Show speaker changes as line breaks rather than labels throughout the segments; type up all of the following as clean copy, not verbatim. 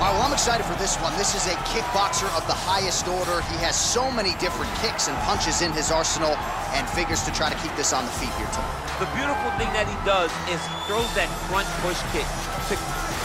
All right, well, I'm excited for this one. This is a kickboxer of the highest order. He has so many different kicks and punches in his arsenal and figures to try to keep this on the feet here tonight.
The beautiful thing that he does is he throws that front push kick to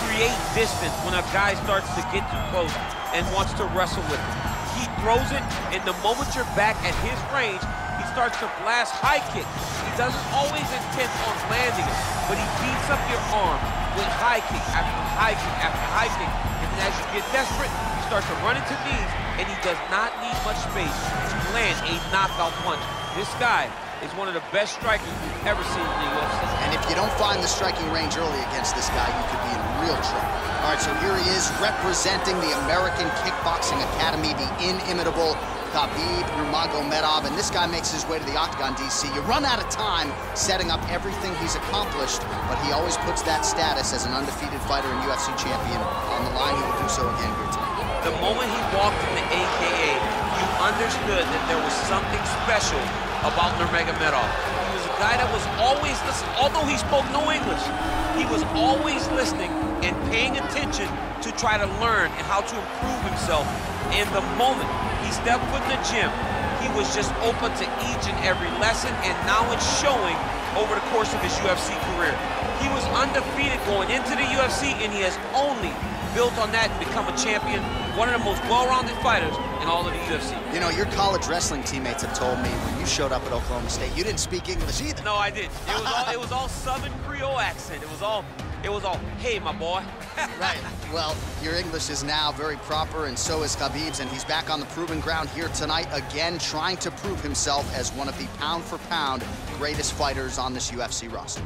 create distance when a guy starts to get too close and wants to wrestle with him. He throws it, and the moment you're back at his range, he starts to blast high kicks. He doesn't always intend on landing it, but he beats up your arm with high kick after high kick after high kick. And then as you get desperate, you start to run into knees, and he does not need much space to land a knockout punch. This guy is one of the best strikers we've ever seen in the UFC.
And if you don't find the striking range early against this guy, you could be in real trouble. All right, so here he is representing the American Kickboxing Academy, the inimitable Khabib Nurmagomedov, and this guy makes his way to the octagon, DC. You run out of time setting up everything he's accomplished, but he always puts that status as an undefeated fighter and UFC champion on the line. He will do so again here tonight.
The moment he walked in the AKA, you understood that there was something special about Nurmagomedov. He was a guy that was always listening. Although he spoke no English, he was always listening and paying attention to try to learn and how to improve himself. And the moment he stepped foot in the gym, he was just open to each and every lesson, and now it's showing over the course of his UFC career. He was undefeated going into the UFC, and he has only built on that and become a champion, one of the most well-rounded fighters in all of the UFC.
You know, your college wrestling teammates have told me when you showed up at Oklahoma State, you didn't speak English either.
No, I didn't. It was all Southern Creole accent. It was all, hey, my boy.
Right. Well, your English is now very proper, and so is Khabib's, and he's back on the proving ground here tonight, again, trying to prove himself as one of the pound-for-pound greatest fighters on this UFC roster.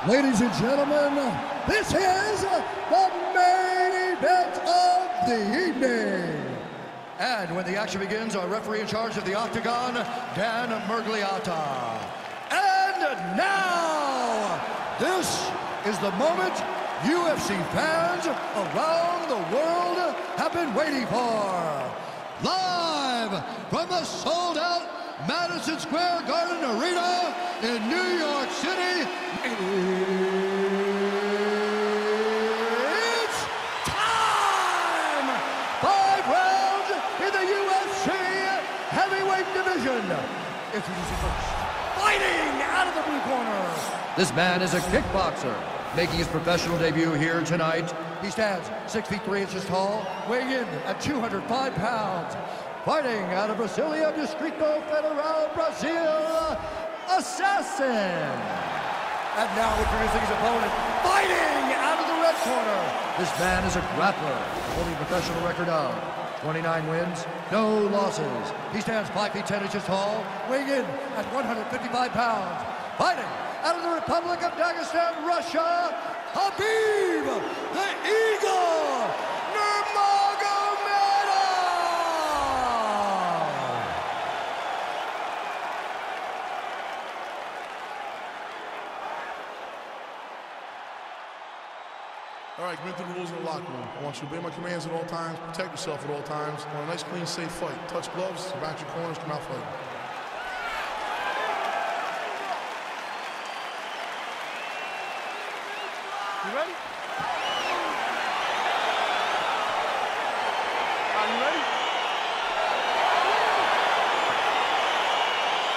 Ladies and gentlemen, this is the main event of the evening. And when the action begins, our referee in charge of the octagon, Dan Murgliata. And now, this is the moment UFC fans around the world have been waiting for. Live from the sold-out Madison Square Garden Arena in New York City, it's time! 5 rounds in the UFC heavyweight division. Introducing first, fighting out of the blue corner. This man is a kickboxer, making his professional debut here tonight. He stands 6 feet 3 inches tall, weighing in at 205 pounds. Fighting out of Brasilia, Distrito Federal, Brazil, Assassin. And now introducing his opponent, fighting out of the red corner. This man is a grappler, holding a professional record of 29 wins, no losses. He stands 5 feet 10 inches tall, weighing in at 155 pounds. Fighting out of the Republic of Dagestan, Russia, Khabib, the Eagle, Nurmagomedov.
All right, commit to the rules in the locker room. I want you to obey my commands at all times, protect yourself at all times. I want a nice, clean, safe fight. Touch gloves, back your corners, come out fighting.
You ready? Are you ready?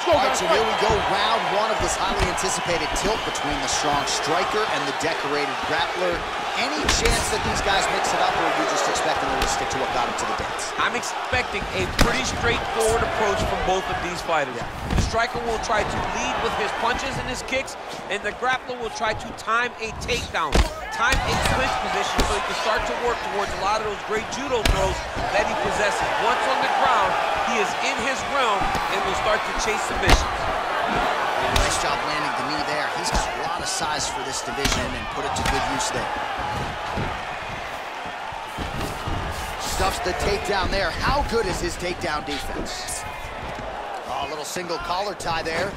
All right, so here we go, round 1 of this highly anticipated tilt between the strong striker and the decorated grappler. Any chance that these guys mix it up, or are you just expecting them to stick to what got them to the dance?
I'm expecting a pretty straightforward approach from both of these fighters.
Yeah.
The striker will try to lead with his punches and his kicks, and the grappler will try to time a takedown, time a clinch position so he can start to work towards a lot of those great judo throws that he possesses. Once on the ground, he is in his realm and will start to chase submissions.
Nice job landing the knee there. He's got a lot of size for this division and put it to good use there. Stuffs the takedown there. How good is his takedown defense? Oh, a little single collar tie there.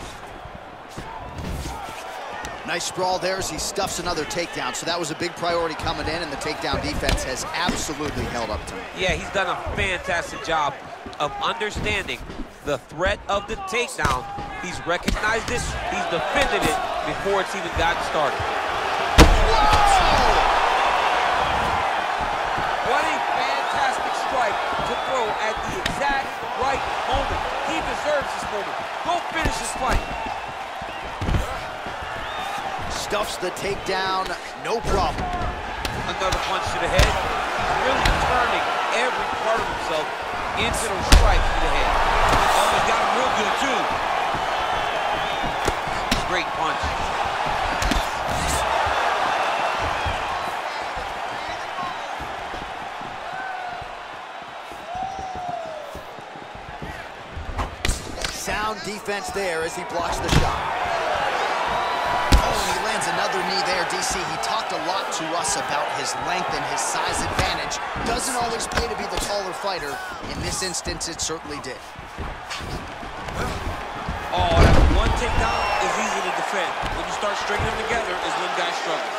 Nice sprawl there as he stuffs another takedown. So that was a big priority coming in, and the takedown defense has absolutely held up to him.
Yeah, he's done a fantastic job of understanding the threat of the takedown. He's recognized this, he's defended it before it's even gotten started.
Whoa!
to throw at the exact right moment. He deserves this moment. Go finish this fight.
Stuffs the takedown, no problem.
Another punch to the head. Really turning every part of himself into those strikes to the head. Oh, he got him real good, too. Great punch.
Sound defense there as he blocks the shot. Oh, and he lands another knee there, DC. He talked a lot to us about his length and his size advantage. Doesn't always pay to be the taller fighter. In this instance, it certainly did.
Oh, that one takedown is easy to defend. When you start stringing them together is when guys struggle.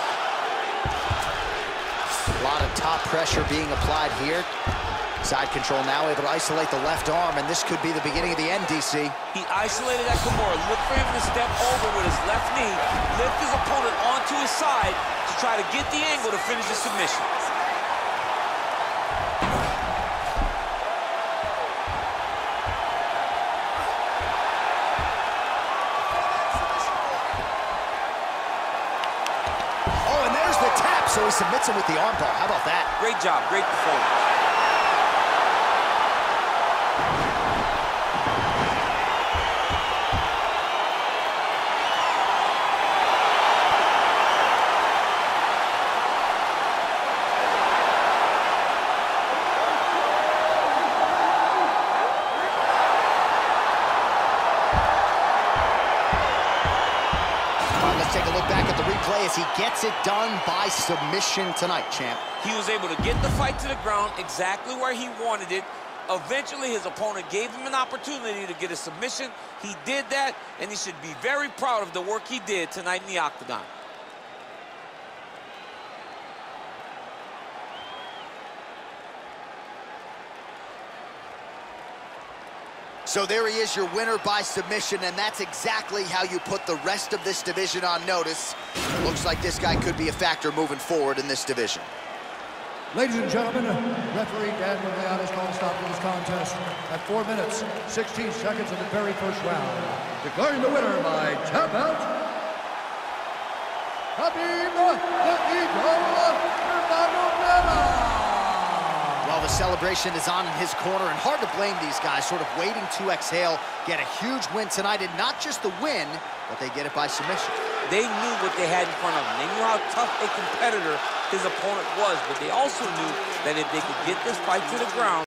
A lot of top pressure being applied here. Side control now, able to isolate the left arm, and this could be the beginning of the end, DC.
He isolated that Kimura. Look for him to step over with his left knee, lift his opponent onto his side to try to get the angle to finish the submission.
Oh, and there's the tap, so he submits him with the armbar. How about that?
Great job, great performance.
Take a look back at the replay as he gets it done by submission tonight, champ.
He was able to get the fight to the ground exactly where he wanted it. Eventually, his opponent gave him an opportunity to get a submission. He did that, and he should be very proud of the work he did tonight in the octagon.
So there he is, your winner by submission, and that's exactly how you put the rest of this division on notice. Looks like this guy could be a factor moving forward in this division.
Ladies and gentlemen, referee Dan Murmagomedov has called a stop to this contest at 4 minutes, 16 seconds of the very first round. Declaring the winner by tap out, Khabib Nurmagomedov.
Well, the celebration is on in his corner, and hard to blame these guys, sort of waiting to exhale, get a huge win tonight, and not just the win, but they get it by submission.
They knew what they had in front of them. They knew how tough a competitor his opponent was, but they also knew that if they could get this fight to the ground,